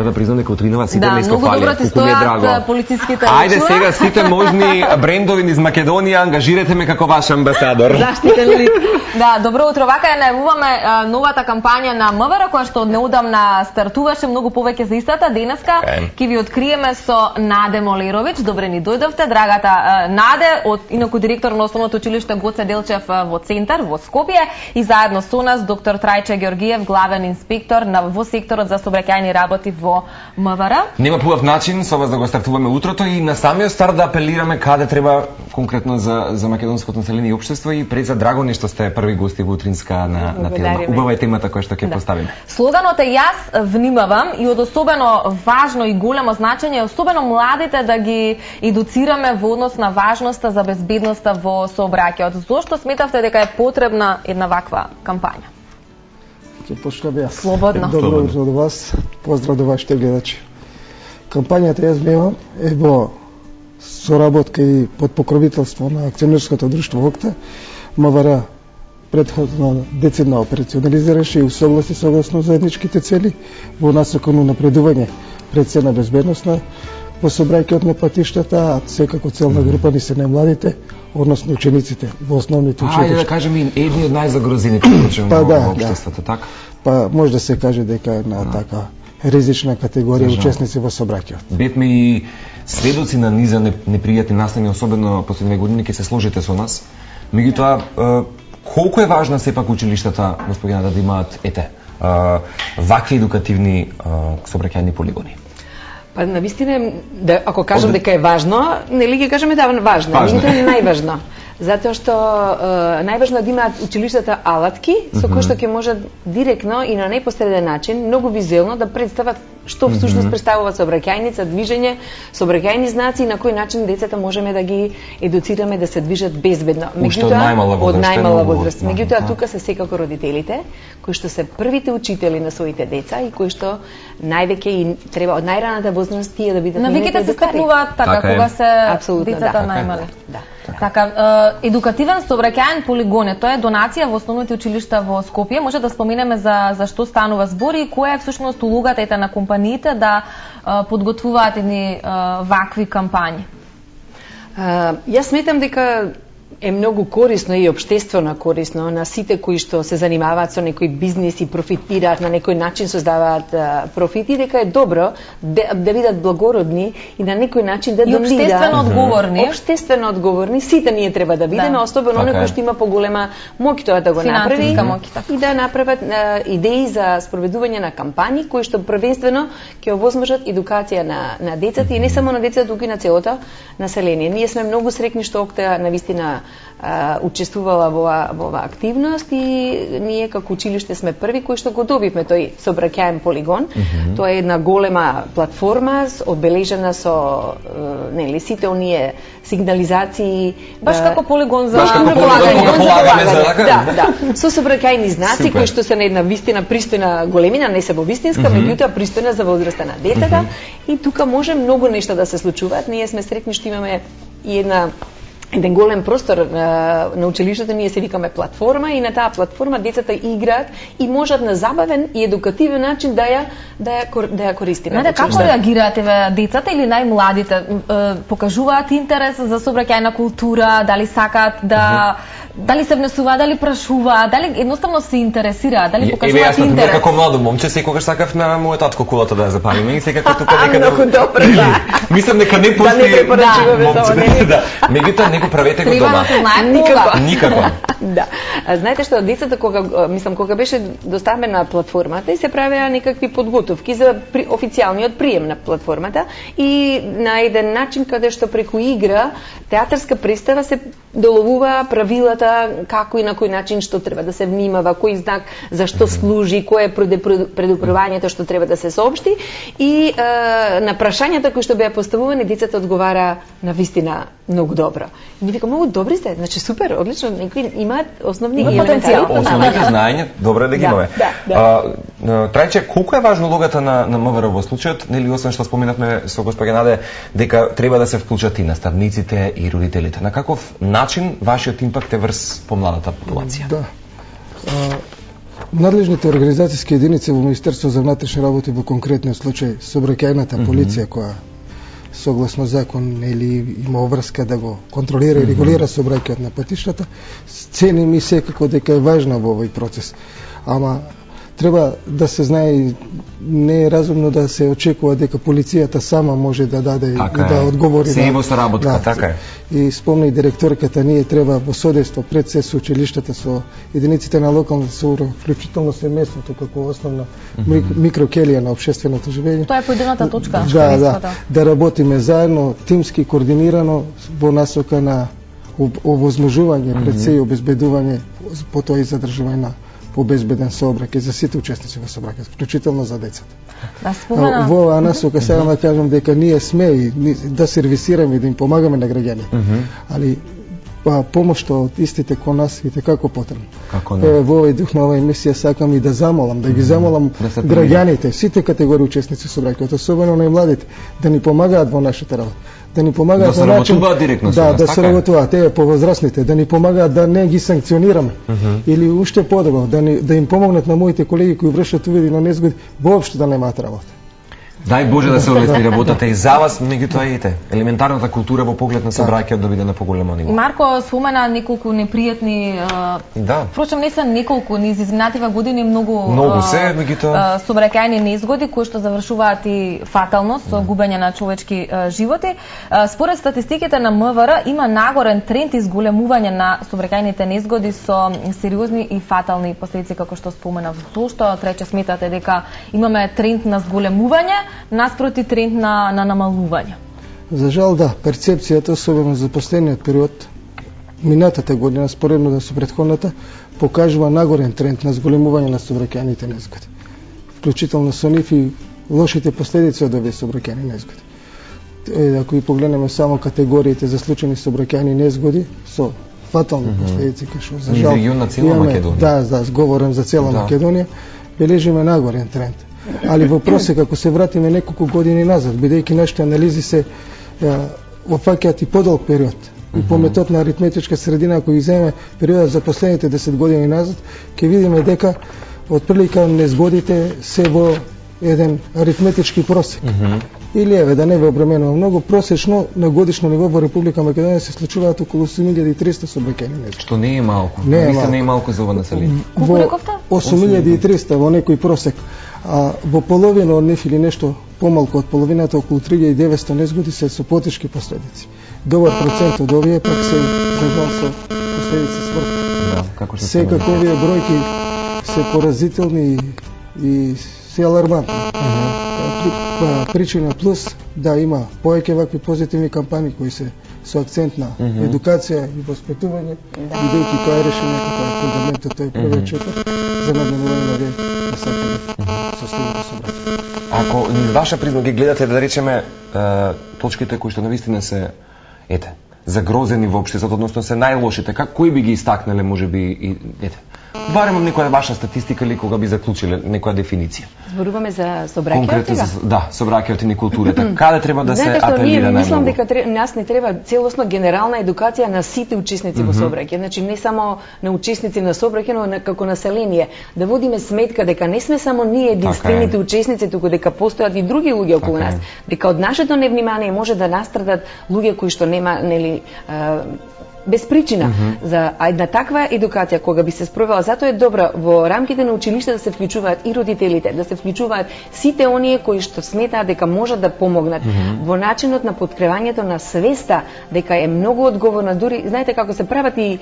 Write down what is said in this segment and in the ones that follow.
мора да признам дека утринава сите Да, ме многу искофалија. добро ти стојат полициските Ајде речува. сега сите можни брендови низ Македонија, ангажирате ме како ваш амбасадор. Заштитен лик. Да, добро утро. Вака ја најавуваме новата кампања на МВР, која што неодамна стартуваше, многу повеќе за истата. Денеска ќе ви откриеме со Наде Молеровиќ. Добре ни дојдовте, драгата Наде, инаку директор на Основното училиште Гоце Делчев во Центар, во Скопје, и заедно со нас доктор Трајче Георгиев, главен инспектор во секторот за сообраќајни работи во МВР. Нема поубав начин со вас да го стартуваме утрото и на самиот старт да апелираме каде треба конкретно за македонското население и општество и пред за драго ни што сте први гости во утринска на телма. Убава е темата која што ќе поставиме. Слоганот е јас внимавам и од особено важно и големо значење, особено младите да ги едуцираме во однос на важноста за безбедноста во сообраќајот. Зошто сметавте дека е потребна една ваква кампања? Ќе почнам јас. Слободно. Добро утро до вас. Поздрав до вашите гледачи. Кампањата јас внимавам е во соработка и под покровителство на акционерското друштво ОКТА. МВР претходно децидно операционализираше и усогласи согласно заедничките цели во насока на напредување пред се на безбедноста во сообраќајот на патиштата, а секако целна група ни се најмладите, односно учениците во основните училишта. Ајде да кажеме едни од најзагрозените во општеството, така? Па може да се каже дека е на така ризична категорија учесници во сообраќајот. Бевме и сведоци на низа непријатни настани, особено последниве години, ќе се сложите со нас. Меѓутоа, колку е важна сепак училиштата, господина, да имаат вакви едукативни сообраќајни полигони? Па навистина, ако кажам дека е важно, нели ќе кажеме да важно, меѓутоа е најважно. Затоа што најважно е да имаат училиштата алатки со кои што ќе можат директно и на непосреден начин, многу визуелно да представат што всушност представува сообраќајница, движење, сообраќајни знаци и на кој начин децата можеме да ги едуцираме да се движат безбедно. Меѓутоа од најмала возраст. Меѓутоа тука се секако родителите кои што се првите учители на своите деца и кои што највеќе и треба од најраната возраст тие да бидат навиките се стекнуваат така кога се децата најмали. Да. Така, едукативен сообраќајен полигон, тоа е донација во основните училишта во Скопје. Може да споменеме за што станува збор и која е всушност улогата на компаниите да подготвуваат едни вакви кампањи? Јас сметам дека е многу корисно и општествено корисно на сите кои што се занимаваат со некои бизнеси, профитираат на некој начин, создаваат профити, дека е добро да бидат благородни и на некој начин да донират. И општествено одговорни. Општествено одговорни, сите ние треба да бидеме, особено оној кој што има поголема моќ тоа да го направи и да направат идеи за спроведување на кампањи кои што првенствено ќе овозможат едукација на децата и не само на децата, туку и на целото население. Ние сме многу среќни што ОКТА навистина учествувала во оваа активност и ние како училиште сме први кои што го добивме тој сообраќајен полигон. Тоа е една голема платформа одбележена со нели сите оние сигнализации, баш како полигон за полагање. Да, со сообраќајни знаци кои што се на една вистина пристојна големина, не се во вистинска, меѓутоа пристојна за возраста на детето и тука може многу нешта да се случуваат. Ние сме среќни што имаме и еден голем простор на училиштето, ние се викаме платформа и на таа платформа децата играат и можат на забавен и едукативен начин да ја користиме. Наде, како реагираат децата или најмладите? Покажуваат интерес за сообраќајна култура, дали сакаат дали се внесуваат, дали прашуваат, дали едноставно се интересираат, дали покажуваат интерес? Како младо момче секогаш сакав на мојот татко кулата да ја запалиме и секако тука некаде. Многу добро, да. Мислам дека не постои. Да не препорачуваме тоа, не. Меѓутоа него правете го дома. Никако. Да. Знаете што, децата кога беше доставена платформата и се правеа некакви подготовки за официјалниот прием на платформата и на еден начин каде што преку игра, театарска представа се доловува правилата како и на кој начин што треба да се внимава, кој знак за што служи, кое е предупредувањето што треба да се соопшти и на прашањата кои што беа поставувани децата одговара на вистина многу добро. И вика многу добри сте, значи супер, одлично, некои имаат основни потенцијал, основните знаења, добро е да ги имаме. Трајче, колку е важна улогата на МВР во случајот, нели освен што споменавме со госпоѓа Наде дека треба да се вклучат и наставниците и родителите. На каков начин вашиот импакт е врз помладата популација? Да. Надлежните организацијски единици во Министерство за внатрешни работи во конкретниот случај сообраќајната полиција која согласно закон или има обврска да го контролира и регулира сообраќајот на патиштата, ценим и секако дека е важна во овој процес. Ама треба да се знае, не е разумно да се очекува дека полицијата сама може да даде и да одговори. Се во соработка, така е. И спомна и директорката, ние треба во содейство пред се со училиштата, со единиците на локална самоуправа, вклучително семејството како основна микрокелија на општественото живење. Тоа е поедината точка. Да работиме заедно, тимски, координирано во насока на овозможување пред се и обезбедување, потоа и задржување на побезбеден сообраќај за сите учесници во сообраќајот, вклучително за децата. Во оваа насока сега да кажам дека ние сме и да сервисираме и да им помагаме на граѓаните. Али помошта од истите кон нас и како потребно. Во овој дух на оваа емисија сакам и да замолам, да ги замолам граѓаните, сите категории учесници со сообраќајот, особено најмладите, да ни помагаат во нашата работа. Да ни помагаат на начин да се работуваат, повозрастните, да ни помагаат да не ги санкционираме. Или уште подобро, да им помогнат на моите колеги кои вршат увиди на незгоди, воопшто да немаат работа. Дај Боже да се олесни работата и за вас, меѓутоа и елементарната култура во поглед на сообраќајот да биде на поголемо ниво. Марко спомена неколку непријатни, впрочем не се неколку, низ изминативе години многу се, меѓутоа сообраќајни незгоди кои што завршуваат и фатално со губење на човечки животи. Според статистиките на МВР има нагорен тренд изголемување на сообраќајните незгоди со сериозни и фатални последици, како што споменав. Зошто трече сметате дека имаме тренд на зголемување наспроти тренд на намалување? За жал да, перцепцијата, особено за последниот период, минатата година, споредно со претходната, покажува нагорен тренд на зголемување на сообраќајните незгоди. Вклучително со нив и лошите последици од овие сообраќајни незгоди. Ако и погледнеме само категориите за случајни сообраќајни незгоди со фатални последици, кај за жал на цела Македонија. Да, говорам за цела Македонија, бележиме нагорен тренд. Али во просек, ако се вратиме неколку години назад, бидејќи нашите анализи се опфаќаат и подолг период, и по метод на аритметичка средина, ако ги земеме периодот за последните 10 години назад, ќе видиме дека отприлика незгодите се во еден аритметички просек. Или да не ве обременува многу, просечно на годишно ниво во Република Македонија се случуваат околу 8300 сообраќајни незгоди. Што не е малку. Не е малку за ова население. Колку рековте? 8300 во некој просек. А во половина од нив или нешто помалку од половината, околу 3900 незгоди се со потешки последици. Добар процент од овие пак се за со последици смрт. Секако овие бројки се поразителни и се алармантни. Причина плюс да има повеќе вакви позитивни кампањи кои се со акцент на едукација и воспитување, бидејќи тоа е решението, тоа е фундаментот, тоа е првиот четврт за надминување на овие насакани состојбени сообраќаи. Ако низ ваша призма ги гледате, да речеме, точките кои што навистина се загрозени во општеството, односно се најлошите, кои би ги истакнале, можеби и барем некоја ваша статистика или кога би заклучиле некоја дефиниција? Зборуваме за сообраќајот сега? Да, сообраќајот и културата. Каде треба да се апелира најмногу? Мислам дека нас не треба целосно генерална едукација на сите учесници во сообраќај. Значи не само на учесници на сообраќај, но како население. Да водиме сметка дека не сме само ние единствените учесници, туку дека постојат и други луѓе околу нас. Дека од нашето невнимание може да настрадат луѓе кои што нема, нели, без причина за една таква едукација кога би се спровела. Затоа е добро во рамките на училиште да се вклучуваат и родителите, да се вклучуваат сите оние кои што сметаат дека можат да помогнат во начинот на подкревањето на свеста дека е многу одговорна. Дури знаете како се прават и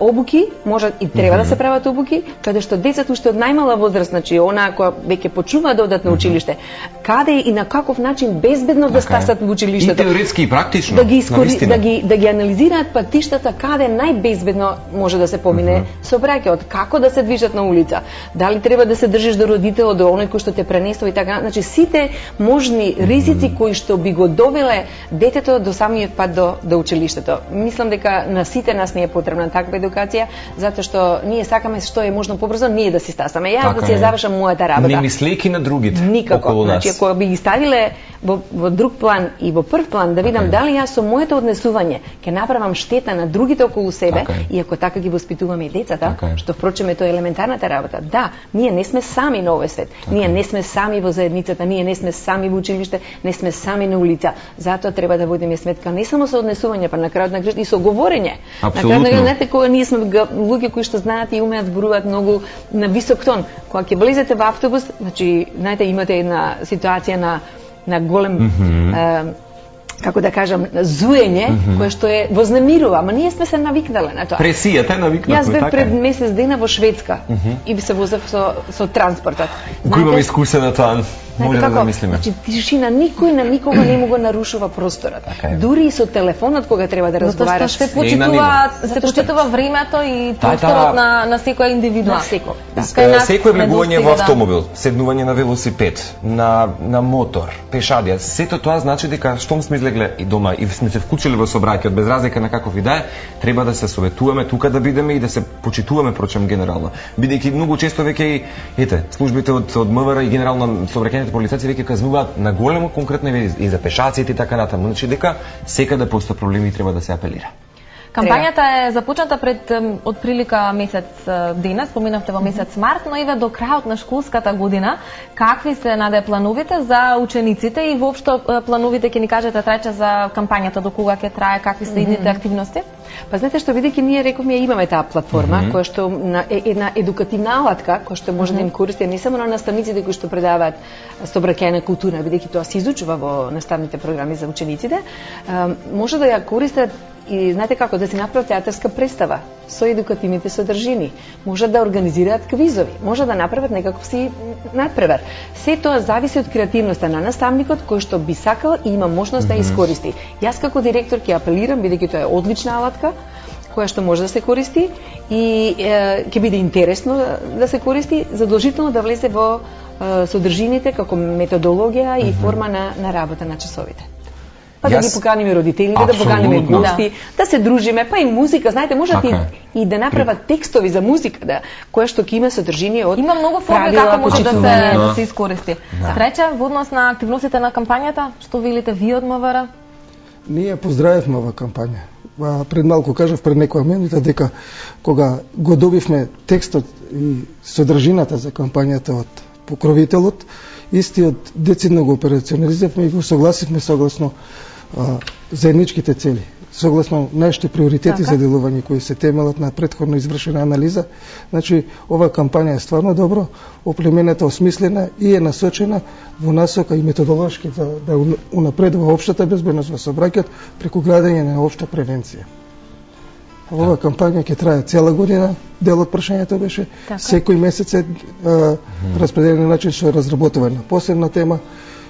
обуки, може и треба да се прават обуки, каде што децата уште од најмала возраст, значи онаа која веќе почнуваат да одат на училиште, каде и на каков начин безбедно да стасат во училиштето. И теоретски и практично. Да ги анализираат патиштата каде најбезбедно може да се помине сообраќајот, како да се движат на улица, дали треба да се држиш до родител, до оној кој што те пренесува и така, значи сите можни ризици кои што би го довеле детето до самиот пат до училиштето. Мислам дека на сите нас не е потребна таква едукација, затоа што ние сакаме што е можно побрзо ние да си стасаме. Јас да си ја завршам мојата работа. Не мислејќи на другите околу нас. Значи, ако би ги ставиле во друг план и во прв план, да видам дали јас со моето однесување ќе направам штета на другите околу себе, и ако така ги воспитуваме и децата, што впрочем е тоа елементарната работа. Да, ние не сме сами на овој свет. Ние не сме сами во заедницата, ние не сме сами во училиште, не сме сами на улица. Затоа треба да водиме сметка не само со однесување, па на крајот на кршт и со говорење. На крајот на кршт, знаете, кога ние сме луѓе кои што знаат и умеат зборуваат многу на висок тон. Кога ќе влезете во автобус, значи, знаете, имате една ситуација на голем како да кажам, зуење, кое што е вознемирува, ама ние сме се навикнале на тоа. Пресијата навикнале. Јас бев пред месец дена во Шведска и би се возев со транспортот. Кој имам искуство на тоа, може да замислиме. Значи, тишина, никој на никога не му го нарушува просторот. Дури и со телефонот кога треба да разговараш. Се почитува времето и просторот на секоја индивидуа. Секој влегување во автомобил, седнување на велосипед, на мотор, пешадија, сето тоа значи дека штом сме излегле и дома и сме се вклучили во сообраќајот, без разлика на каков и да е, треба да се советуваме тука да бидеме и да се почитуваме прочем генерално. Бидејќи многу често веќе и службите од МВР и генерално сообраќајните полицајци веќе казнуваат на големо конкретно и за пешаците и така натаму. Значи дека секаде постои проблеми и треба да се апелира. Кампањата е започната пред отприлика месец денес, споменавте во месец март, но и до крајот на школската година. Какви се наде плановите за учениците и воопшто плановите ќе ни кажете Трајче за кампањата, до кога ќе трае, какви се идните активности? Па знаете што, бидејќи ние рековме имаме таа платформа која што е една едукативна алатка која што може да им користи не само на наставниците кои што предаваат сообраќајна култура, бидејќи тоа се изучува во наставните програми за учениците, може да ја користат и знаете како да се направи театарска представа со едукативните содржини, може да организираат квизови, може да направат некаков си надпревар. Се тоа зависи од креативноста на наставникот кој што би сакал и има можност да искористи. Јас како директор ќе апелирам, бидејќи тоа е одлична алатка која што може да се користи и ќе биде интересно да се користи, задолжително да влезе во содржините како методологија и форма на работа на часовите. Па да ги поканиме родителите, да поканиме гости, да се дружиме, па и музика, знаете, можат и да направат текстови за музика, кое што ќе има содржини од има многу форми како може да се искористи. Трече, во однос на активностите на кампањата, што велите вие од МВР? Ние поздравивме оваа кампања. Пред малку кажав, пред некоја минута, дека кога го добивме текстот и содржината за кампањата од покровителот, истиот децидно го операционализавме и го согласивме согласно заедничките цели, согласно нашите приоритети за делување кои се темелат на претходно извршена анализа. Значи, оваа кампања е стварно добро, оплеменета, осмислена и е насочена во насока и методолошки за да унапредува општата безбедност во сообраќајот преку градење на општа превенција. Оваа кампања ќе трае цела година, дел од прашањето беше секој месец е распределен начин што е разработувана посебна тема,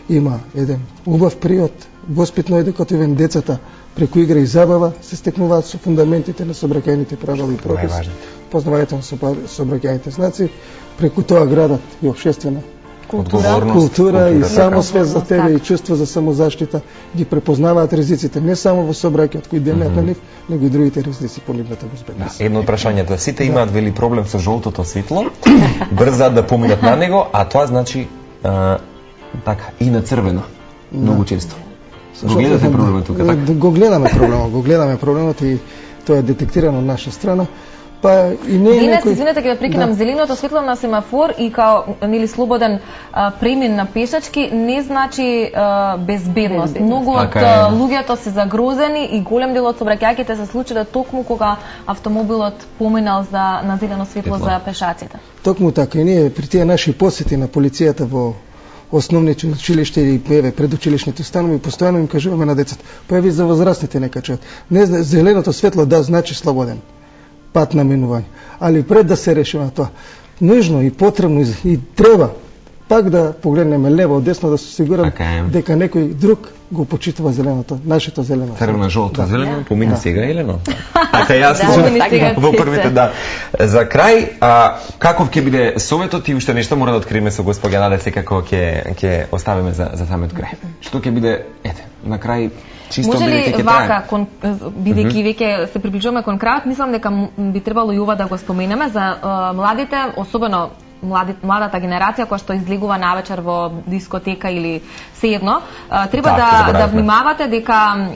има еден убав период, воспитно едукативен, децата преку игра и забава се стекнуваат со фундаментите на сообраќајните правила и прописи, познавањето на сообраќајните знаци, преку тоа градат и општествена култура и самосвест за тебе и чувство за самозаштита, ги препознаваат ризиците не само во сообраќајот кои демеат на нив, него и другите ризици по нивната безбедност. Едно од прашањето, сите имаат вели проблем со жолтото светло, брзаат да поминат на него, а тоа значи така и на црвено, многу често. Го гледате проблемот тука, така? Го гледаме проблемот и тоа е детектирано од наша страна. Па и не денес, извинете ќе ве прекинам, зеленото светло на семафор и као нели слободен премин на пешачки не значи безбедност. Многу од луѓето се загрозени и голем дел од сообраќајките се случиле токму кога автомобилот поминал на зелено светло за пешаците. Токму така и ние при тие наши посети на полицијата во основни училишта или предучилишните установи постојано им кажуваме на децата, па ви за возрастните не качат. Не зеленото светло да значи слободен пат на минување. Али пред да се реши на тоа, нужно и потребно и треба пак да погледнеме лево, десно, да се сигурам дека некој друг го почитува зеленото, нашето зелено. Црвено, жолто, зелено, помини сега Елено. Така јас во првите, да. За крај, каков ќе биде советот и уште нешто мора да откриеме со госпоѓа Наде, секако ќе оставиме за самиот крај. Што ќе биде, на крај, чисто бидејќи ќе трае. Бидејќи веќе се приближуваме кон крајот, мислам дека би требало и ова да го споменеме за младите, особено младата генерација која што излегува навечер во дискотека или сеедно, треба да внимавате дека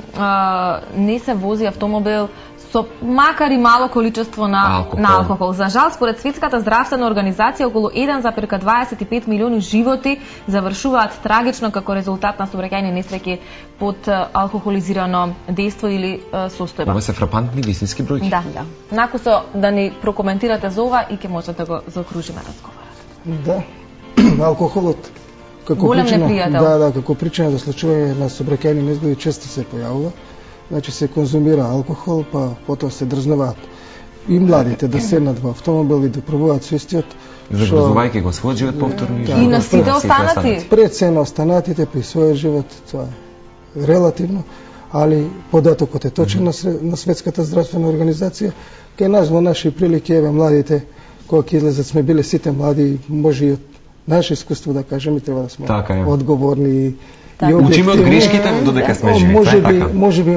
не се вози автомобил со макар и мало количество на алкохол. За жал, според Светската здравствена организација, околу 1,25 милиони животи завршуваат трагично како резултат на сообраќајни несреќи под алкохолизирано дејство или состојба. Ова се фрапантни вистински бројки. Да. Накусо да ни прокоментирате за ова и ќе можете да го заокружиме разговорот. Да. Алкохолот како причина, како причина за случување на сообраќајни незгоди често се појавува. Значи се конзумира алкохол, па потоа се дрзнуваат и младите да седнат во автомобил и да пробуваат со истиот. Загрозувајќи го својот живот повторно и на сите останати. Пред се на останатите при својот живот, тоа е релативно, али податокот е точен на Светската здравствена организација. Кај нас во наши прилики, еве младите, кога ќе излезат, сме биле сите млади, може и од наше искуство да кажеме, треба да сме одговорни. Учиме од грешките додека сме живи. Може би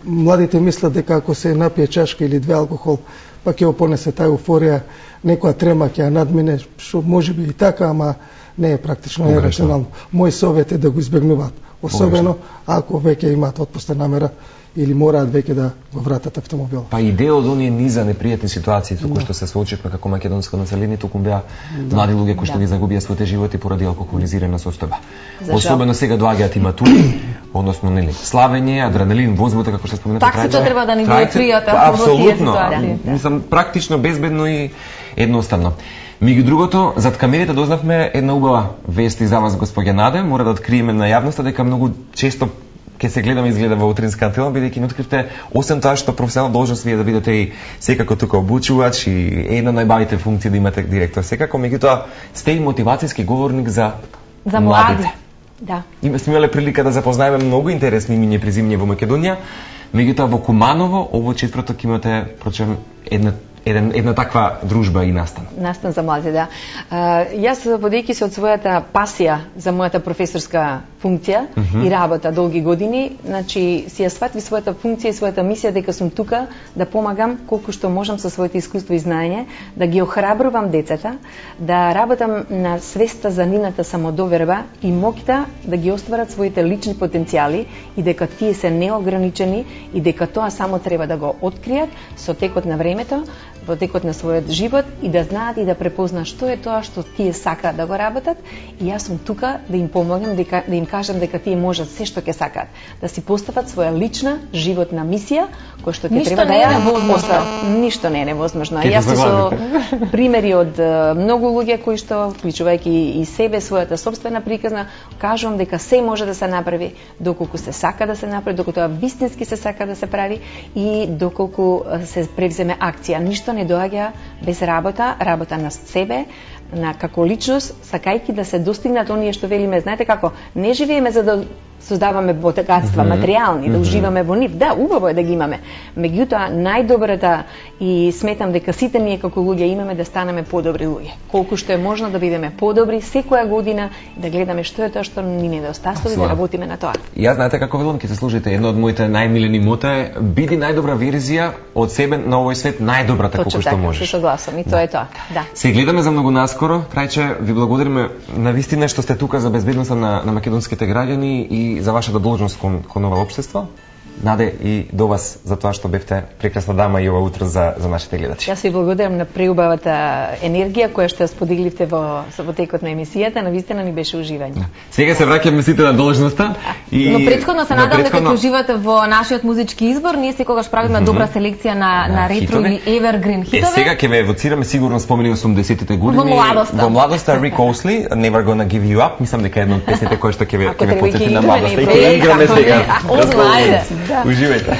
младите мислат дека ако се напие чашка или две алкохол, па ќе понесе таа еуфорија, некоја трема ќе ја надмине, што може би и така, ама не е практично, не е рационално. Мој совет е да го избегнуваат, особено ако веќе имаат отпуста намера или мораат веќе да го вратат автомобил. Па и дел од оние низа непријатни ситуации со кои што се соочивме како македонско население, токму беа млади луѓе кои што ги загубија своите животи поради алкохолизирана состојба. Особено сега доаѓаат и матури, односно нели славење, адреналин, возбуда како што споменавте. Таксито треба да ни го откријате во тие ситуации. Мислам практично, безбедно и едноставно. Меѓу другото, зад камерите дознавме една убава вест и за вас, госпоѓа Наде. Мора да откриеме на јавноста дека многу често ќе се гледаме изгледа во утринска антена, бидејќи не откривте, освен тоа што професионална должност вие да бидете и секако тука обучувач и една најбавите функции да имате директор секако, меѓутоа сте и мотивацијски говорник за младите. Да. Сме имале прилика да запознаеме многу интересни имиња и презимиња во Македонија, меѓутоа во Куманово овој четврток имате прочем една таква дружба и настан. Настан за млади, да. Јас, водејќи се од својата пасија за мојата професорска функција и работа долги години, значи си ја сватви својата функција и својата мисија дека сум тука да помагам колку што можам со своите искуство и знаење, да ги охрабрувам децата, да работам на свеста за нивната самодоверба и моќта да ги остварат своите лични потенцијали и дека тие се неограничени и дека тоа само треба да го откријат со текот на времето, во текот на својот живот и да знаат и да препознаат што е тоа што тие сакаат да го работат и јас сум тука да им помогнам, да им кажам дека тие можат се што ќе сакаат, да си постават своја лична животна мисија која што ќе треба да ја постават. Ништо не е невозможно. Јас со примери од многу луѓе кои што, вклучувајќи и себе, својата сопствена приказна, кажувам дека се може да се направи доколку се сака да се направи, доколку тоа вистински се сака да се прави и доколку се превземе акција. Ништо не доаѓа без работа на себе, на како личност, сакајќи да се достигнат оние што велиме, знаете како, не живееме за да создаваме богатства материјални, да уживаме во нив. Да, убаво е да ги имаме. Меѓутоа, најдобрата и сметам дека сите ние како луѓе имаме да станеме подобри луѓе. Колку што е можно да бидеме подобри секоја година, да гледаме што е тоа што ни недостасува и да работиме на тоа. Јас знаете како велам, ќе се служите, едно од моите најмилени мота е биди најдобра верзија од себе на овој свет, најдобрата колку што можеш. Точно така, се согласам и тоа е тоа. Да. Се гледаме за многу наскоро. Трајче, ви благодариме на вистина што сте тука за безбедноста на македонските граѓани и за вашата должност кон ова општество. Наде, и до вас за тоа што бевте прекрасна дама и ова утро за нашите гледачи. Јас ви благодарам на преубавата енергија која што споделивте во текот на емисијата, навистина ни беше уживање. Сега се враќаме сите на должноста и но претходно се надам дека ќе уживате во нашиот музички избор. Ние секогаш правиме добра селекција на ретро или evergreen хитове. Сега ќе ве евоцираме сигурно спомени 80-тите години. Во младоста Рик Осли, Never Gonna Give You Up, мислам дека е една од песните кои што ќе ве потсети на младоста и ќе играме сега. Уживајте. Уживајте.